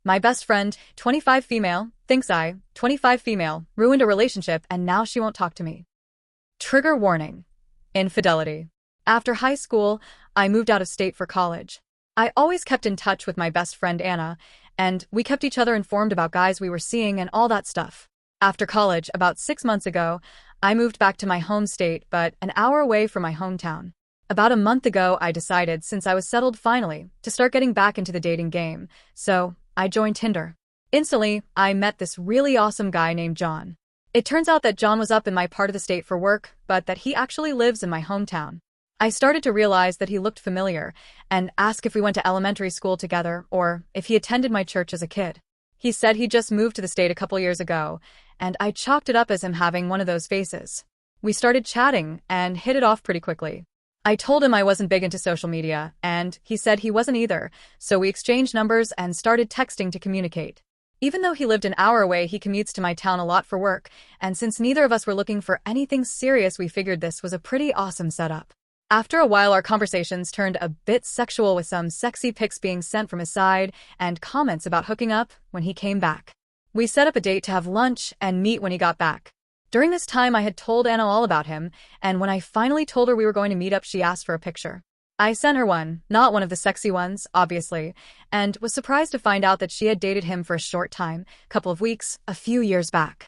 My best friend, 25 female, thinks I, 25 female, ruined a relationship and now she won't talk to me. Trigger warning. Infidelity. After high school, I moved out of state for college. I always kept in touch with my best friend Anna, and we kept each other informed about guys we were seeing and all that stuff. After college, about 6 months ago, I moved back to my home state, but an hour away from my hometown. About a month ago, I decided, since I was settled finally, to start getting back into the dating game, so I joined Tinder. Instantly, I met this really awesome guy named John. It turns out that John was up in my part of the state for work, but that he actually lives in my hometown. I started to realize that he looked familiar, and asked if we went to elementary school together or if he attended my church as a kid. He said he just moved to the state a couple years ago, and I chalked it up as him having one of those faces. We started chatting and hit it off pretty quickly. I told him I wasn't big into social media, and he said he wasn't either, so we exchanged numbers and started texting to communicate. Even though he lived an hour away, he commutes to my town a lot for work, and since neither of us were looking for anything serious, we figured this was a pretty awesome setup. After a while, our conversations turned a bit sexual, with some sexy pics being sent from his side and comments about hooking up when he came back. We set up a date to have lunch and meet when he got back. During this time, I had told Anna all about him, and when I finally told her we were going to meet up, she asked for a picture. I sent her one, not one of the sexy ones, obviously, and was surprised to find out that she had dated him for a short time, couple of weeks, a few years back.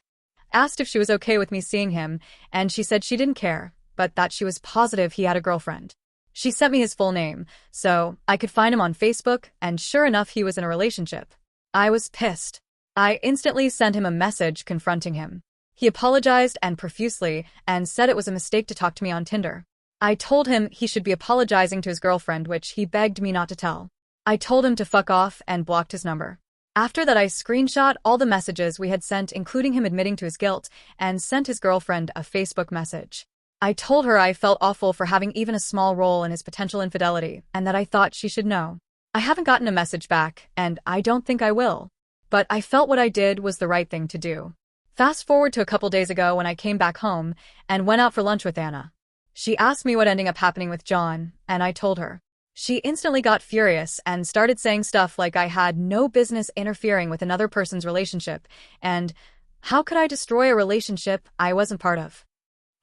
Asked if she was okay with me seeing him, and she said she didn't care, but that she was positive he had a girlfriend. She sent me his full name, so I could find him on Facebook, and sure enough, he was in a relationship. I was pissed. I instantly sent him a message confronting him. He apologized and profusely and said it was a mistake to talk to me on Tinder. I told him he should be apologizing to his girlfriend, which he begged me not to tell. I told him to fuck off and blocked his number. After that, I screenshot all the messages we had sent, including him admitting to his guilt, and sent his girlfriend a Facebook message. I told her I felt awful for having even a small role in his potential infidelity, and that I thought she should know. I haven't gotten a message back, and I don't think I will. But I felt what I did was the right thing to do. Fast forward to a couple days ago when I came back home and went out for lunch with Anna. She asked me what ended up happening with John, and I told her. She instantly got furious and started saying stuff like I had no business interfering with another person's relationship, and how could I destroy a relationship I wasn't part of?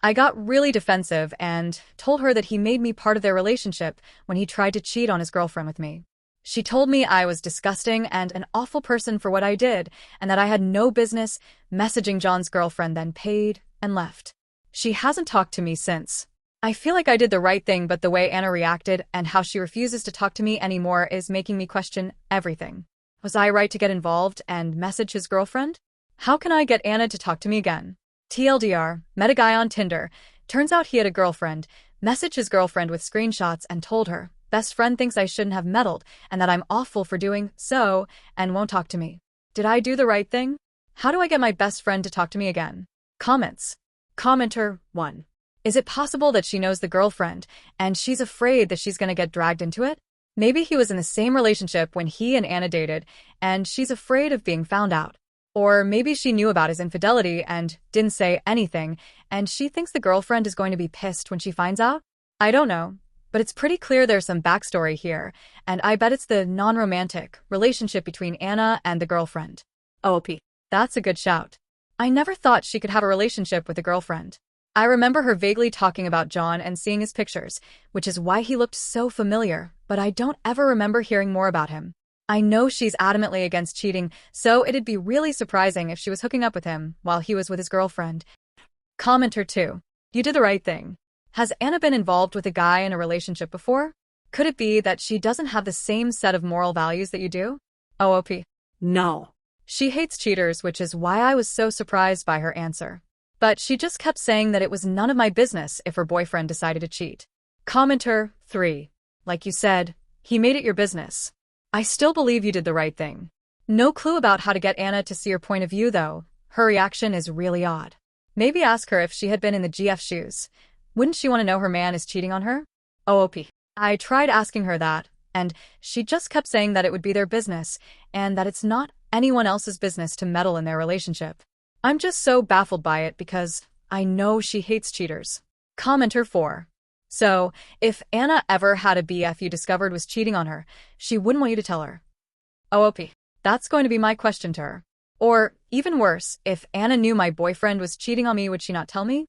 I got really defensive and told her that he made me part of their relationship when he tried to cheat on his girlfriend with me. She told me I was disgusting and an awful person for what I did, and that I had no business messaging John's girlfriend, then paid and left. She hasn't talked to me since. I feel like I did the right thing, but the way Anna reacted and how she refuses to talk to me anymore is making me question everything. Was I right to get involved and message his girlfriend? How can I get Anna to talk to me again? TLDR, met a guy on Tinder. Turns out he had a girlfriend, messaged his girlfriend with screenshots and told her, best friend thinks I shouldn't have meddled and that I'm awful for doing so and won't talk to me. Did I do the right thing? How do I get my best friend to talk to me again? Comments. Commenter 1. Is it possible that she knows the girlfriend and she's afraid that she's going to get dragged into it? Maybe he was in the same relationship when he and Anna dated and she's afraid of being found out. Or maybe she knew about his infidelity and didn't say anything, and she thinks the girlfriend is going to be pissed when she finds out? I don't know, but it's pretty clear there's some backstory here, and I bet it's the non-romantic relationship between Anna and the girlfriend. OP. That's a good shout. I never thought she could have a relationship with a girlfriend. I remember her vaguely talking about John and seeing his pictures, which is why he looked so familiar, but I don't ever remember hearing more about him. I know she's adamantly against cheating, so it'd be really surprising if she was hooking up with him while he was with his girlfriend. Commenter 2. You did the right thing. Has Anna been involved with a guy in a relationship before? Could it be that she doesn't have the same set of moral values that you do? OP. No. She hates cheaters, which is why I was so surprised by her answer. But she just kept saying that it was none of my business if her boyfriend decided to cheat. Commenter 3. Like you said, he made it your business. I still believe you did the right thing. No clue about how to get Anna to see your point of view, though. Her reaction is really odd. Maybe ask her if she had been in the GF shoes. Wouldn't she want to know her man is cheating on her? OOP. I tried asking her that, and she just kept saying that it would be their business, and that it's not anyone else's business to meddle in their relationship. I'm just so baffled by it because I know she hates cheaters. Commenter 4. So, if Anna ever had a BF you discovered was cheating on her, she wouldn't want you to tell her. OOP. That's going to be my question to her. Or, even worse, if Anna knew my boyfriend was cheating on me, would she not tell me?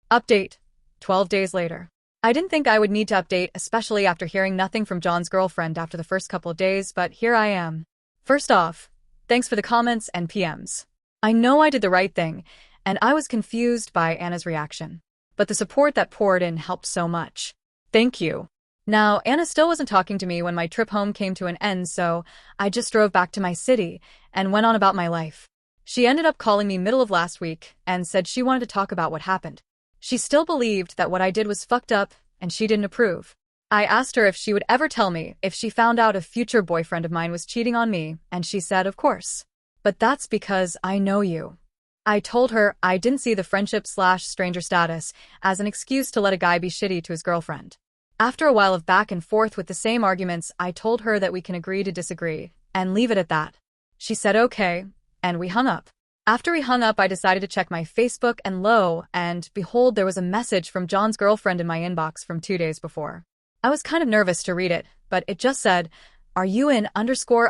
Update. 12 days later. I didn't think I would need to update, especially after hearing nothing from John's girlfriend after the first couple of days, but here I am. First off, thanks for the comments and PMs. I know I did the right thing, and I was confused by Anna's reaction. But the support that poured in helped so much. Thank you. Now, Anna still wasn't talking to me when my trip home came to an end, so I just drove back to my city and went on about my life. She ended up calling me middle of last week and said she wanted to talk about what happened. She still believed that what I did was fucked up and she didn't approve. I asked her if she would ever tell me if she found out a future boyfriend of mine was cheating on me, and she said, of course. But that's because I know you. I told her I didn't see the friendship/stranger status as an excuse to let a guy be shitty to his girlfriend. After a while of back and forth with the same arguments, I told her that we can agree to disagree and leave it at that. She said okay, and we hung up. After we hung up, I decided to check my Facebook, and lo and behold, there was a message from John's girlfriend in my inbox from 2 days before. I was kind of nervous to read it, but it just said, "Are you in ___________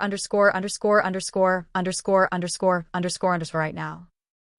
right now?"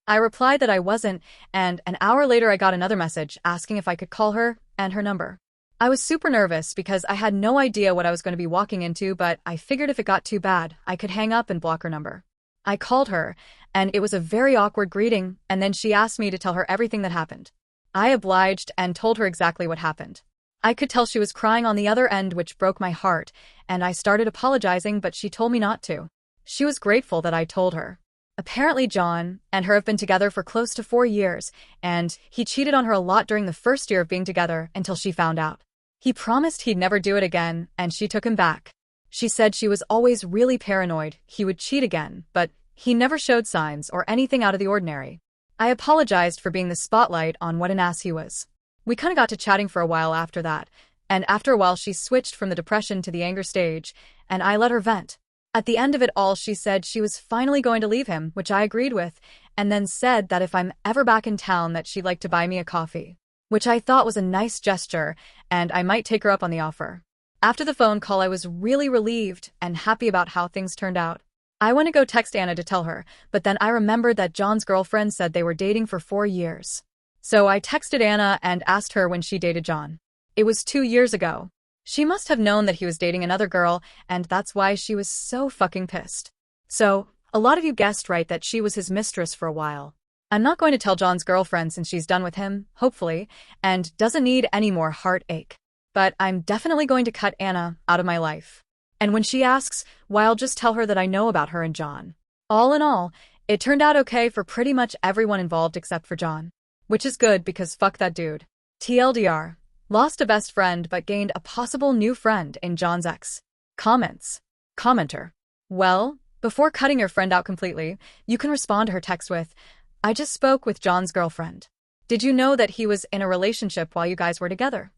I replied that I wasn't, and an hour later I got another message asking if I could call her and her number. I was super nervous because I had no idea what I was going to be walking into, but I figured if it got too bad, I could hang up and block her number. I called her, and it was a very awkward greeting, and then she asked me to tell her everything that happened. I obliged and told her exactly what happened. I could tell she was crying on the other end, which broke my heart, and I started apologizing, but she told me not to. She was grateful that I told her. Apparently John and her have been together for close to 4 years, and he cheated on her a lot during the first year of being together until she found out. He promised he'd never do it again, and she took him back. She said she was always really paranoid he would cheat again, but he never showed signs or anything out of the ordinary. I apologized for being the spotlight on what an ass he was. We kinda got to chatting for a while after that, and after a while she switched from the depression to the anger stage, and I let her vent. At the end of it all, she said she was finally going to leave him, which I agreed with, and then said that if I'm ever back in town that she'd like to buy me a coffee, which I thought was a nice gesture, and I might take her up on the offer. After the phone call, I was really relieved and happy about how things turned out. I went to go text Anna to tell her, but then I remembered that John's girlfriend said they were dating for 4 years. So I texted Anna and asked her when she dated John. It was 2 years ago. She must have known that he was dating another girl, and that's why she was so fucking pissed. So, a lot of you guessed right that she was his mistress for a while. I'm not going to tell John's girlfriend since she's done with him, hopefully, and doesn't need any more heartache. But I'm definitely going to cut Anna out of my life. And when she asks, why, I'll just tell her that I know about her and John. All in all, it turned out okay for pretty much everyone involved except for John. Which is good because fuck that dude. TLDR. Lost a best friend but gained a possible new friend in John's ex. Comments. Commenter. Well, before cutting your friend out completely, you can respond to her text with, I just spoke with John's girlfriend. Did you know that he was in a relationship while you guys were together?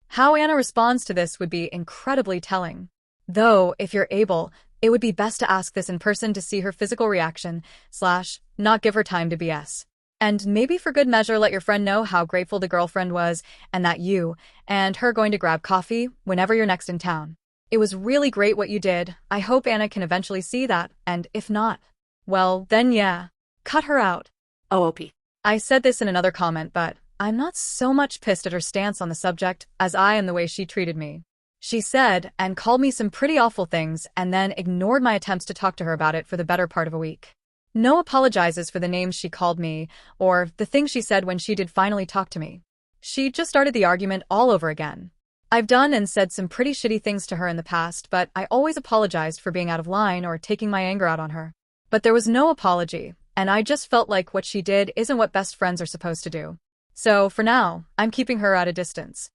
How Anna responds to this would be incredibly telling. Though, if you're able, it would be best to ask this in person to see her physical reaction, / not give her time to BS. And maybe for good measure let your friend know how grateful the girlfriend was and that you and her going to grab coffee whenever you're next in town. It was really great what you did. I hope Anna can eventually see that, and if not, well, then yeah, cut her out. OOP. I said this in another comment, but I'm not so much pissed at her stance on the subject as I am the way she treated me. She said and called me some pretty awful things and then ignored my attempts to talk to her about it for the better part of a week. No apologizes for the names she called me or the things she said when she did finally talk to me. She just started the argument all over again. I've done and said some pretty shitty things to her in the past, but I always apologized for being out of line or taking my anger out on her. But there was no apology, and I just felt like what she did isn't what best friends are supposed to do. So, for now, I'm keeping her at a distance.